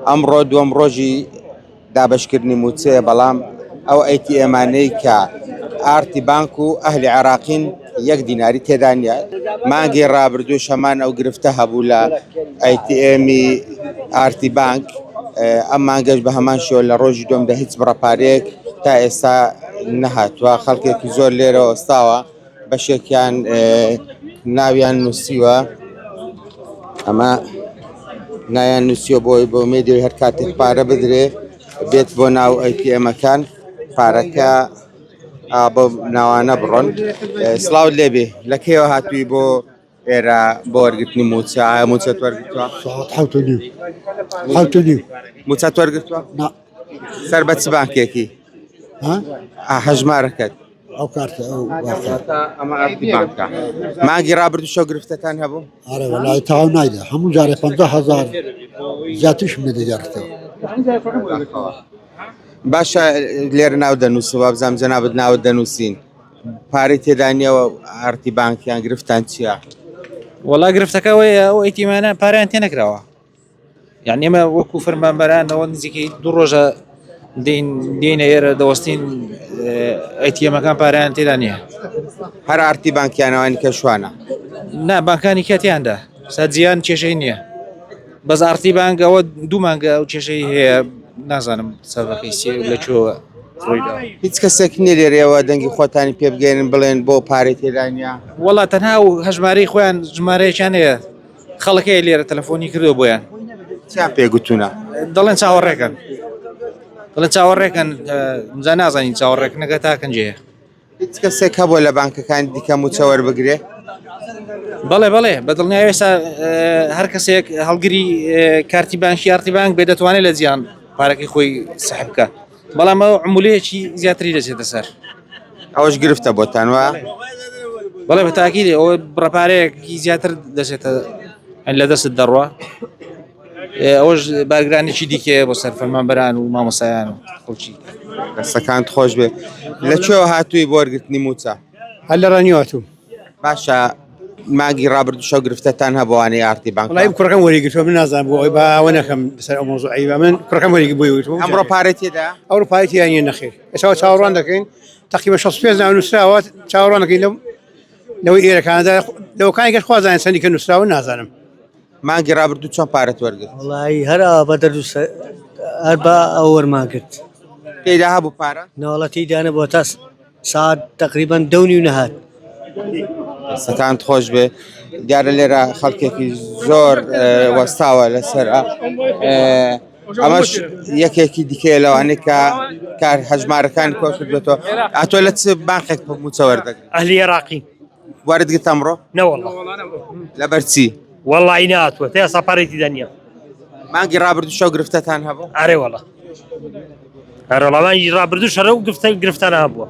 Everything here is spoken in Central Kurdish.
ئەمڕۆ دووەم ڕۆژی دابشکردنی موچەیە، بەڵام ئەو ئەیتیئێمانەی کە ئارتی بانک و ئەهلی عێراقین 1 دیناری تێدا نییە. مانگی ڕابردوو شەمان ئەو گرفتە هەبوو لە ئەیتیئێمی ئارتی بانک، ئەم مانگەش بە هەمان شێوە لە ڕۆژی دووەمدا هیچ بڕەپارەیەک تا ئێستا نەهاتووە. خەڵکێکی زۆر لێرە وەستاوە، بەشێکیان ناویان نووسیوە، ئەمە نایان نووسیوە بۆ مێدیوی هەر کاتێک پارە بدرێ بێت بۆ ناو ئەیتیئێمەکان، پارەکە بۆ ناوانە بڕۆن. سڵاو لێبێ، لە کێوە هاتووی بۆ ئێرە بۆ وەرگرتنی موچە؟ موچەت وەرگرتووە؟ موچەت وەرگرتووە؟ سەر بە چ بانکێکی؟ هەژمارەکەت؟ ئەو کارتە ئەمە ئارتی بانکە. مانگی ڕابردوو شەو گرفتەتان هەبوو؟ ئارە وەڵای تاو نایدا، هەموو جارێ 50,000 زیاترش دەجارێتەوە. باشە لێرە ناو دەنووسن، وا بزانم جەنابەت ناوت دەنووسین، پارەی تێدا نییەوە ئارتی بانکیان گرفتان چییە؟ وەڵا گرفتەکەەوەی ئەو ئەیتیمانە پاریان تێ نەکراوە، یعنی ئێمە وەکو فەرمانبەرانەوە نزیکەی 2 ڕۆژە دێنە ئێرە دەوەستین ئەیتیەمەکان پاریان تێدا نییە. هەر ئارتی بانکیانەوانی کە شوانە؟ نا، بانکانی کاتیاندا سادجییان کێشەی نییە، بەس ئارتی بانک ئەوە 2 مانگە ئەو کێشەی هەیە، نازانم سەبەکەی سێ لەکوێوە ڕوویدا. هیچ کەسێک نیە لێرەوە دەنگی خۆتانی پێ بگەێنن بڵێن بۆ پارەی تێدا نییە؟ وەڵا تەنها و هەژمارەی خۆیان ژمارەیەکیان هەیە، خەڵکەیە لێرە تەلەفۆنی کردو بۆیان، چیان پێگوتوونە؟ دەڵێن چاوەڕێکن، دەڵێن چاوەڕێکن، جا نازانین چاوەڕێکنەکە تاکەنجەیە. هیچ کەسێک هەبووە لە بانکەکانی دیکە موچە وەربگرێ؟ بەڵێ بەدڵنیای ئێستا هەر کەسێک هەڵگری کارتی بانکی ئارتی بانک بێ دەتوانێت لە جیان پارەکەی خۆی سەحب بکە، بەڵام ئەو عمولەیەکی زیاتری دەچێتە سەر. ئەوەش گرفتە بۆتانوە؟ بەڵێ بە تاکیدێ ئەوە بڕەپارەیەکی زیاتر دەچێتە لە دەست دەڕوە. ئەوەش بارگرانێکی دیکەیە بۆ سەر فەرمانبەران و مامۆسایان و خەڵکی. دەستەکانت خۆش بێ. لەکوێوە هاتووی بۆ وەرگرتنی موچە؟ هەر لە ڕانیواتوم. باشە مانگی ڕابردوو شەو گرفتەتان هەبووانەی ئارتی بانک؟ وڵای کوڕەکەم وەریگرتووە، من نازانم بۆ ئەوی باوە نەکەم بەسەر ئەو مۆزوعی، من کوڕەکەم وەریگرت بۆی وتم. ئەمڕۆ پارەی تێدا؟ ئەوڕۆ پارەی تێدا نییە نەخێر. ئێستا چاوەڕوان دەکەین تەقریبەن 65 نووسراوە، چاوەڕوان دەکەین لەوەی ئێرەکاندا، لەوەکانی گەشت خوازانین چەندی کە نووسراوە نازانم. مانگی ڕابردوو چۆن پارەت وەرگرت؟ وڵی هەرا بە دەردووسە هەر بە ئەو وەرمان کرد. تێدا هەبوو پارە؟ ناوەڵەتی دانە بۆ تا ساعت تقریبان 2 نەهات. دەستەکانت خۆش بێ. دیارە لێرە خەڵکێکی زۆر وەستاوە لەسەر ئەمەش یەکێکی دیکەیە لەوانەیە کە کار هەژمارەکانی کۆ کردوێتەوە. ئەتۆ لە چ بانکێک موچە وەردەگرت؟ ئەهلی عێراقی. وەردگرت ئەمڕۆ؟ نەوەڵڵا. لەبەر چی؟ وەڵڵی ناتوە تا ئێستا پارەی تێدا نییە. مانگی ڕابردوو شەو گرفتەتان هەبوو؟ ئارێ وەڵڵا، هەرەوەڵا مانگی ڕابردوو شەڕە و گرفتانە هەبووە.